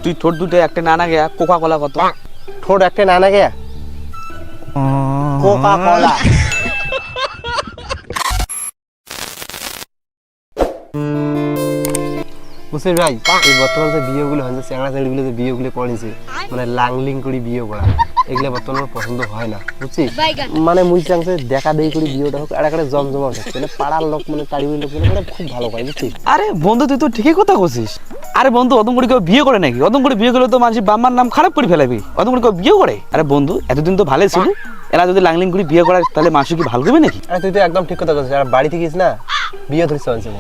তুই ঠোঁট দুটো একটা নানা গিয়া কোকা কোলা কত? ঠোঁট একটা নানা গিয়া কোকা কোলা। বুঝছিস ভাই, এই বর্তমান যে বিয়েগুলো হয়েছে, চ্যাংড়া চ্যাংড়িগুলো যে বিয়েগুলো করেছে, মানে লাংলিং করে বিয়ে করা, এগুলো বর্তমানে পছন্দ হয় না, বুঝছিস? মানে মুই চাংছে দেখা দেই করে বিয়েটা হোক, আর একটা জমজমা হোক, মানে পাড়ার লোক মানে টাড়ির লোক মানে খুব ভালো পায়, বুঝছিস? আরে বন্ধু তুই তো ঠিকই কথা বলছিস। আরে বন্ধু অদম করে কেউ বিয়ে করে নাকি? অদম করে বিয়ে করলে তো মানুষ বাম্মার নাম খারাপ করে ফেলাবি। অদম করে কেউ বিয়ে করে? আরে বন্ধু এতদিন তো ভালোই ছিল, এরা যদি লাংলিং করে বিয়ে করে তাহলে মানুষ কি ভালো করবে নাকি? আরে তুই তো একদম ঠিক কথা বলছিস। আর বাড়ি থেকেই না বিয়ে ধরেছে আনছে।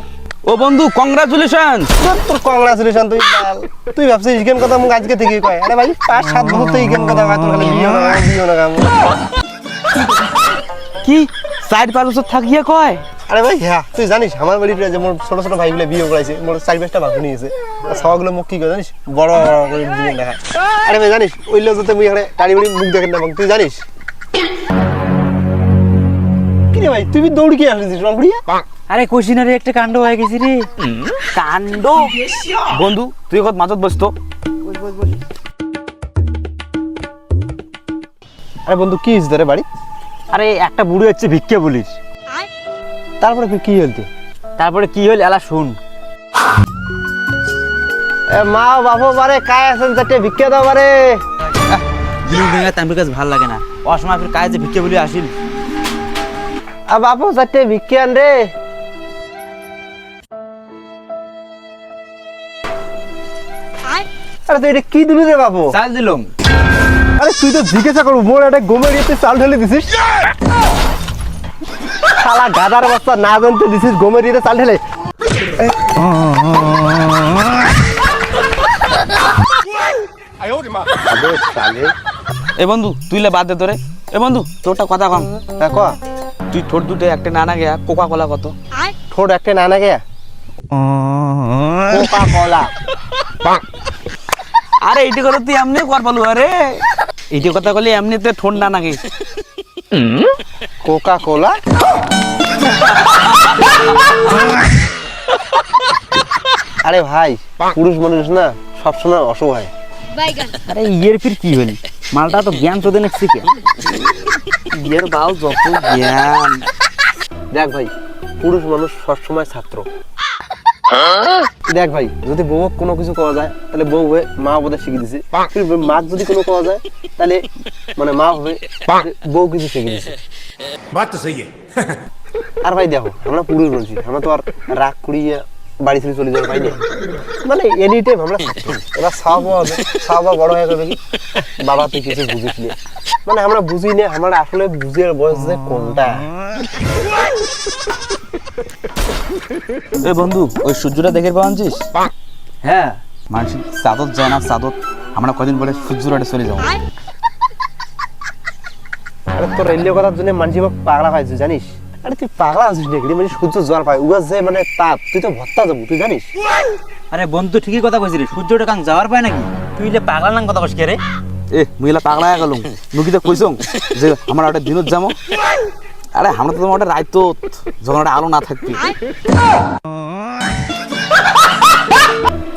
ও বন্ধু কংগ্রাচুলেশন। তোর কংগ্রাচুলেশন। তুই ভাবছিস ইগেন কথা মুখ আজকে থেকেই কয়? আরে ভাই 5-7 বছর তো ইগেন কথা কয়, তোর খালি বিয়ে না কাম। কি 4-5 বছর থাকিয়ে কয়? আরে ভাই হ্যাঁ, তুই জানিস আমার বাড়িতে যে মোর ছোট ছোট ভাইগুলো বিয়ে করাইছে, মোর 4-5টা ভাগ নিয়েছে। আর সবাগুলো মুখ কি করে জানিস? বড় বড় করে বিয়ে দেখায়। আরে ভাই জানিস ওই লোক তো মুই এখানে টাড়ি বাড়ি মুখ দেখেন না, তুই জানিস? কি রে ভাই তুই দৌড়ি কি আসছিস রংপুরিয়া? আরে কোশিনারে একটা কাণ্ড হয়ে গেছি রে। কাণ্ড? বন্ধু তুই কত মাঝত বসতো? আরে বন্ধু কি হয়েছে তোর বাড়ি? আরে একটা বুড়ো হচ্ছে ভিক্ষা বলিস। তারপরে কি হলতে? তারপরে কি হল এলা শুন। মা বাবু বারে কায় আছেন যাতে ভিক্ষা দাও বারে। দিন দিন তাম্বির কাছে ভালো লাগে না, অসময় ফির কাজে ভিক্ষা বলি আসিল। বাপু যাতে ভিক্ষা আন রে। আরে তুই এটা কি দিলি রে বাবু? চাল দিলাম। আরে তুই তো জিজ্ঞাসা করবো মোর একটা গোমের ইয়েতে চাল ঢেলে দিছিস। শালা গাদার বাচ্চা না জানতে দিছিস গোমের ইয়েতে চাল ঢেলে। এ বন্ধু তুই লে বাদ দে তোরে। এ বন্ধু তোরটা কথা কম। হ্যাঁ ক। তুই ঠোঁট দুটো একটা নানা গিয়া কোকা কোলা কত? ঠোঁট একটা নানা গিয়া কোকা কোলা। আরে এইটি কথা তুই এমনি কর পালু। আরে এইটি কথা বলি এমনিতে ঠোঁট না নাকি? Coca Cola. আরে ভাই পুরুষ মানুষ না সবসময় অসহায়। আরে ইয়ের ফির কি হল? মালটা তো জ্ঞান তো দেন শিখে। ইয়ের বাল যত জ্ঞান। দেখ ভাই পুরুষ মানুষ সবসময় ছাত্র। দেখ ভাই যদি বউ কোনো কিছু করা যায় তাহলে বউ হয়ে মা বোধহয় শিখে দিছে। মা যদি কোনো করা যায় তাহলে মানে মা হবে বউ কিছু শিখে দিছে। আর ভাই দেখো আমরা পুরুষ বলছি, আমরা তো আর রাগ করিয়া বাড়ি থেকে চলে যাবো ভাই না। মানে এনি টাইম আমরা ছাত্র। এবার সাবা বড় হয়ে যাবে কি বাবা তুই কিছু বুঝিস না, মানে আমরা বুঝি না। আমরা আসলে বুঝিয়ে বয়স যে কোনটা। এ বন্ধু ওই সূর্যটা দেখে পাওয়াছিস? হ্যাঁ মানুষ চাদত যায় না, চাদত আমরা কদিন পরে সূর্যটা চলে যাবো। আরে তোর রেলিও করার জন্য মানুষ পাগলা পাইছে জানিস? আরে তুই পাগলা আছিস নাকি? মানে সূর্য জল পায় উগার যে মানে তাপ, তুই তো ভত্তা যাবো তুই জানিস? আরে বন্ধু ঠিকই কথা কইছিস রে, সূর্যটা কাং যাওয়ার পায় নাকি? তুই লে পাগলা নাং কথা কইস কে রে? এ মুইলা পাগলা হয়ে গেলুম। মুখিতে কইছং যে আমরা ওটা দিনত যাবো। আরে আমরা তো তোমার ওটা রাইতো যখন ওটা আলো না থাকবি।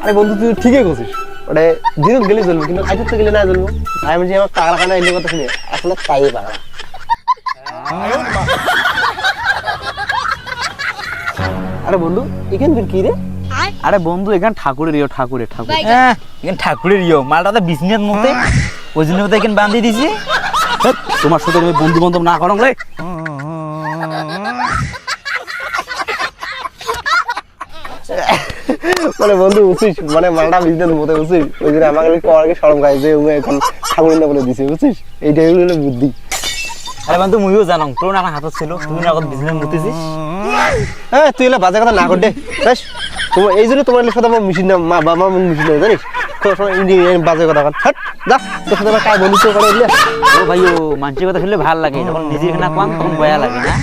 আরে বন্ধু তুই ঠিকই করছিস, ওটা দিনত গেলে জ্বলবো কিন্তু আইতে তো গেলে না জ্বলবো। আমি যে আমার পাগলা খানা এলে কথা শুনে আসলে তাই পাগলা। আরে বন্ধু এখান ফির কি রে? আরে বন্ধু এখানে ঠাকুরের ইয়ে, ঠাকুর। হ্যাঁ এখানে ঠাকুরের ইয়ো, মালটা তো বিজনেস মতে ওই জন্য তো এখানে বান্ধি দিছি। তোমার সাথে তুমি বন্ধু বান্ধব না করং রে। মানে বন্ধু বুঝছিস মানে মালটা বিজনেস মতে বুঝছিস, ওই জন্য আমাকে আগে সরম খাই যে এখন ঠাকুর না বলে দিছে বুঝছিস। এইটাই হলো বুদ্ধি। আরে বন্ধু মুইও জানো তোর না হাতত ছিল, তুই না বিজনেস মতেছিস। হ্যাঁ তুই এলা বাজে কথা না কর দে। বেশ তোমার এই জন্য তোমার সাথে আমার মিশির না, মা বাবা মিশির না জানিস? বাজে কথা কর হাট যা, তোর সাথে আমার কাজ বন্ধুত্ব করে। ও ভাই ও মানুষের কথা শুনলে ভালো লাগে, যখন নিজের না কোন তখন বয়া লাগে না।